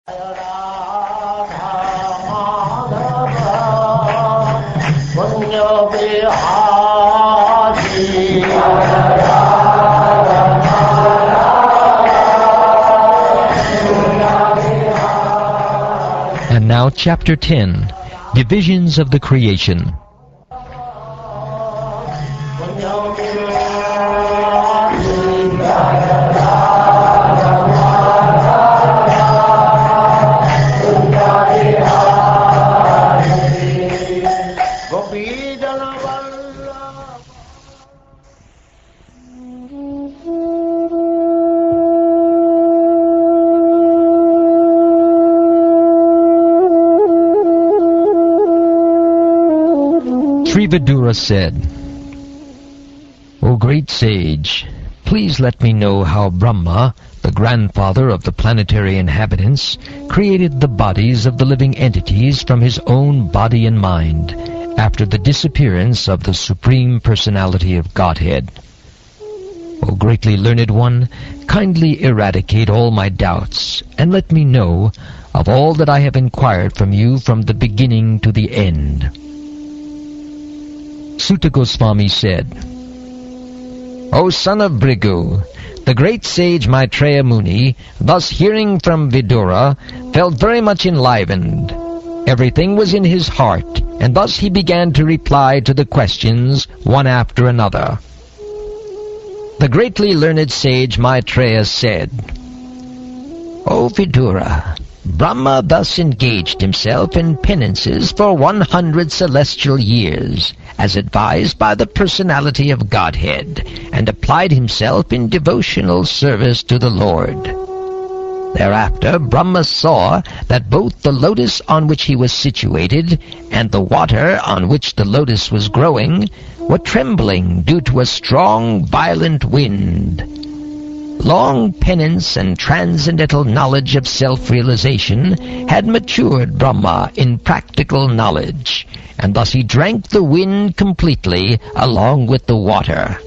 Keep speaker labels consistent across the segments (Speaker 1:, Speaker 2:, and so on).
Speaker 1: And now Chapter 10, Divisions of the Creation. Sri Vidura said, O great sage, please let me know how Brahma, the grandfather of the planetary inhabitants, created the bodies of the living entities from his own body and mind after the disappearance of the Supreme Personality of Godhead. O greatly learned one, kindly eradicate all my doubts and let me know of all that I have inquired from you from the beginning to the end. Sutta Goswami said, O son of Bhrigu, the great sage Maitreya Muni, thus hearing from Vidura, felt very much enlivened. Everything was in his heart, and thus he began to reply to the questions one after another. The greatly learned sage Maitreya said, O Vidura, Brahma thus engaged himself in penances for 100 celestial years, as advised by the personality of Godhead, and applied himself in devotional service to the Lord. Thereafter Brahma saw that both the lotus on which he was situated and the water on which the lotus was growing were trembling due to a strong, violent wind. Long penance and transcendental knowledge of self-realization had matured Brahma in practical knowledge, and thus he drank the wind completely along with the water.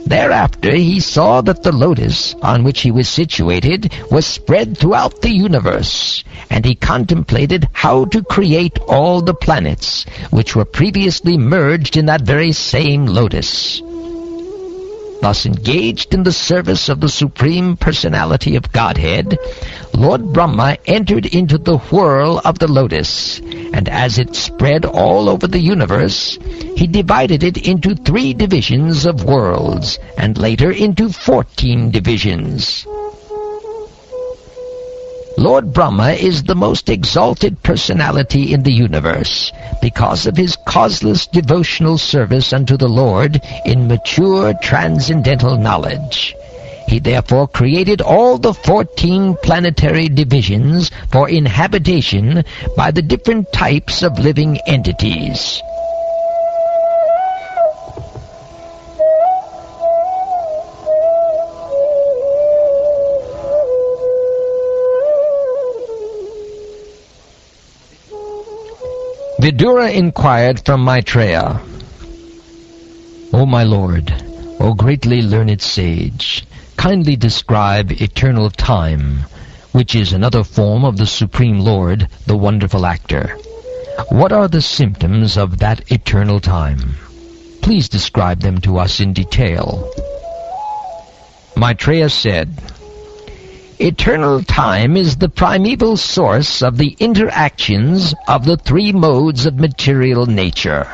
Speaker 1: Thereafter he saw that the lotus on which he was situated was spread throughout the universe, and he contemplated how to create all the planets which were previously merged in that very same lotus. Thus engaged in the service of the Supreme Personality of Godhead, Lord Brahma entered into the whirl of the lotus, and as it spread all over the universe, he divided it into 3 divisions of worlds, and later into 14 divisions. Lord Brahma is the most exalted personality in the universe because of his causeless devotional service unto the Lord in mature transcendental knowledge. He therefore created all the 14 planetary divisions for inhabitation by the different types of living entities. Vidura inquired from Maitreya, O my lord, O greatly learned sage, kindly describe eternal time, which is another form of the Supreme Lord, the wonderful actor. What are the symptoms of that eternal time? Please describe them to us in detail. Maitreya said, Eternal time is the primeval source of the interactions of the 3 modes of material nature.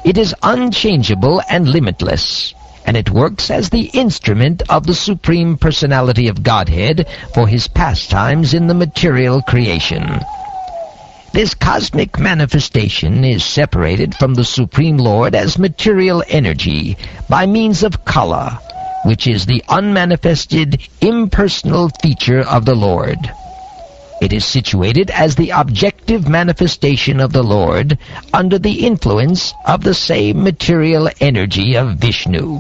Speaker 1: It is unchangeable and limitless, and it works as the instrument of the Supreme Personality of Godhead for his pastimes in the material creation. This cosmic manifestation is separated from the Supreme Lord as material energy by means of kala, which is the unmanifested, impersonal feature of the Lord. It is situated as the objective manifestation of the Lord under the influence of the same material energy of Vishnu.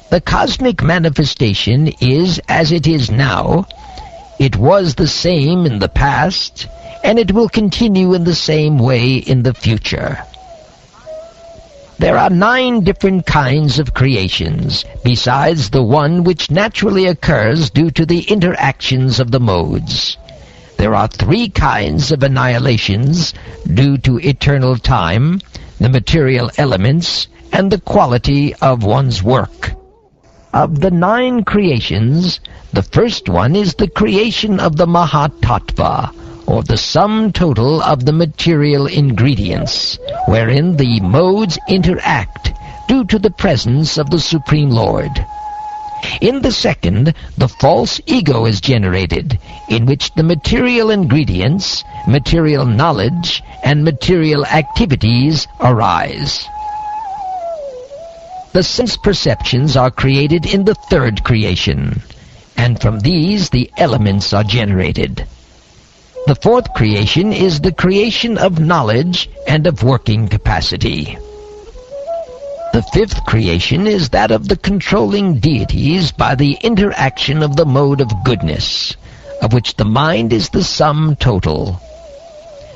Speaker 1: The cosmic manifestation is as it is now. It was the same in the past, and it will continue in the same way in the future. There are 9 different kinds of creations, besides the one which naturally occurs due to the interactions of the modes. There are 3 kinds of annihilations due to eternal time, the material elements, and the quality of one's work. Of the 9 creations, the first one is the creation of the Mahatattva, or the sum total of the material ingredients, wherein the modes interact due to the presence of the Supreme Lord. In the second, the false ego is generated, in which the material ingredients, material knowledge, and material activities arise. The sense perceptions are created in the third creation, and from these the elements are generated. The fourth creation is the creation of knowledge and of working capacity. The fifth creation is that of the controlling deities by the interaction of the mode of goodness, of which the mind is the sum total.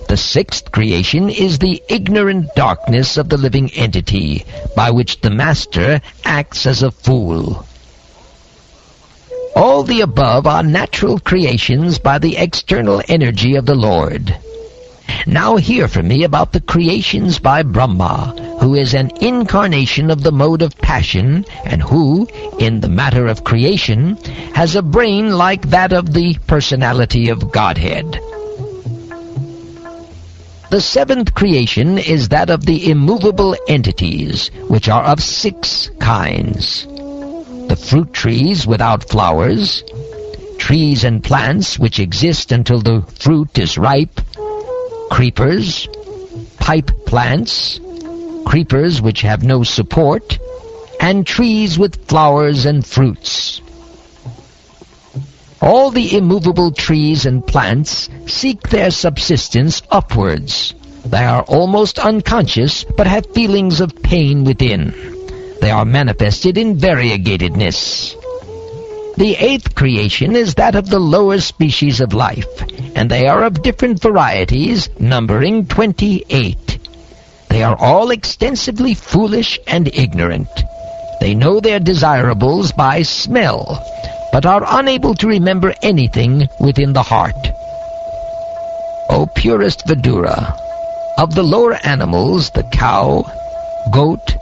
Speaker 1: The sixth creation is the ignorant darkness of the living entity, by which the master acts as a fool. All the above are natural creations by the external energy of the Lord. Now hear from me about the creations by Brahma, who is an incarnation of the mode of passion, and who, in the matter of creation, has a brain like that of the personality of Godhead. The seventh creation is that of the immovable entities, which are of 6 kinds. The fruit trees without flowers, trees and plants which exist until the fruit is ripe, creepers, pipe plants, creepers which have no support, and trees with flowers and fruits. All the immovable trees and plants seek their subsistence upwards. They are almost unconscious, but have feelings of pain within. They are manifested in variegatedness. The 8th creation is that of the lower species of life, and they are of different varieties, numbering 28. They are all extensively foolish and ignorant. They know their desirables by smell, but are unable to remember anything within the heart. O purest Vidura, of the lower animals, the cow, goat,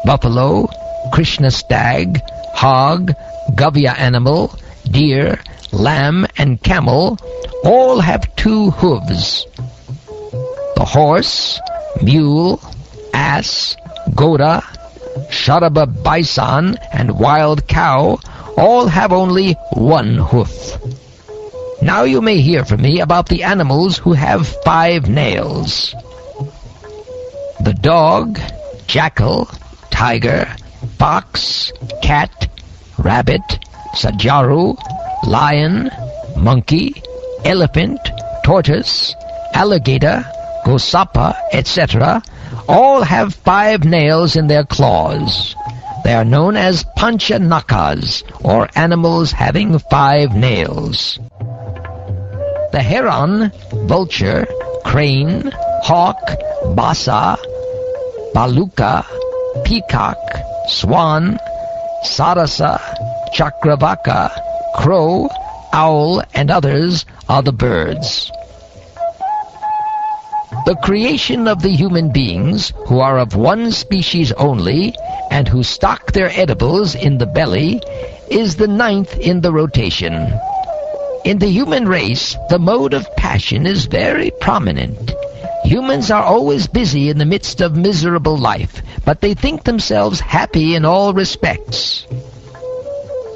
Speaker 1: buffalo, Krishna stag, hog, Gavya animal, deer, lamb, and camel all have 2 hooves. The horse, mule, ass, goda, Sharaba bison, and wild cow all have only 1 hoof. Now you may hear from me about the animals who have 5 nails. The dog, jackal, tiger, fox, cat, rabbit, sajaru, lion, monkey, elephant, tortoise, alligator, gosapa, etc. all have 5 nails in their claws. They are known as panchanakas, or animals having 5 nails. The heron, vulture, crane, hawk, basa, baluka, peacock, swan, sarasa, chakravaka, crow, owl, and others are the birds. The creation of the human beings, who are of 1 species only, and who stock their edibles in the belly, is the 9th in the rotation. In the human race, the mode of passion is very prominent. Humans are always busy in the midst of miserable life, but they think themselves happy in all respects.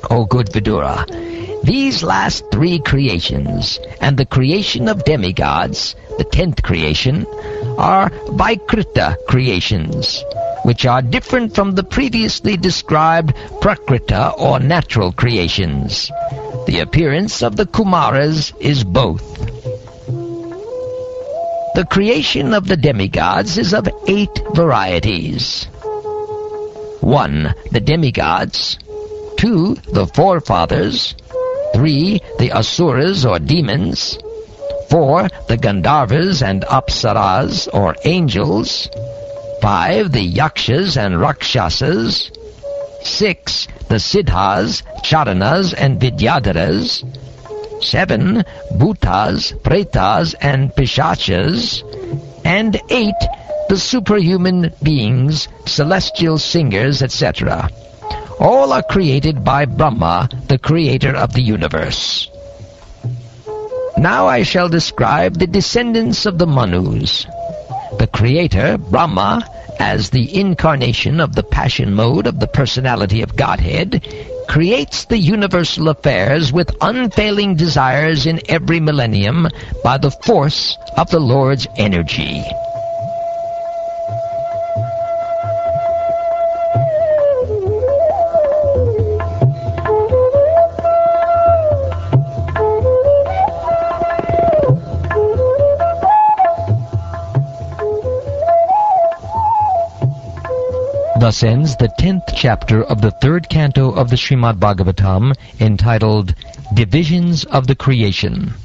Speaker 1: O good Vidura, these last 3 creations, and the creation of demigods, the 10th creation, are Vikrita creations, which are different from the previously described Prakrita or natural creations. The appearance of the Kumaras is both. The creation of the demigods is of 8 varieties. 1. The demigods. 2. The forefathers. 3. The asuras or demons. 4. The Gandharvas and Apsaras or angels. 5. The Yakshas and Rakshasas. 6. The Siddhas, Charanas, and Vidyadharas. 7. Bhutas, Pretas, and Pishachas. And 8. The superhuman beings, celestial singers, etc. All are created by Brahma, the creator of the universe. Now I shall describe the descendants of the Manus. The creator, Brahma, as the incarnation of the passion mode of the personality of Godhead, creates the universal affairs with unfailing desires in every millennium by the force of the Lord's energy. Thus ends the 10th chapter of the 3rd canto of the Srimad-Bhagavatam, entitled Divisions of the Creation.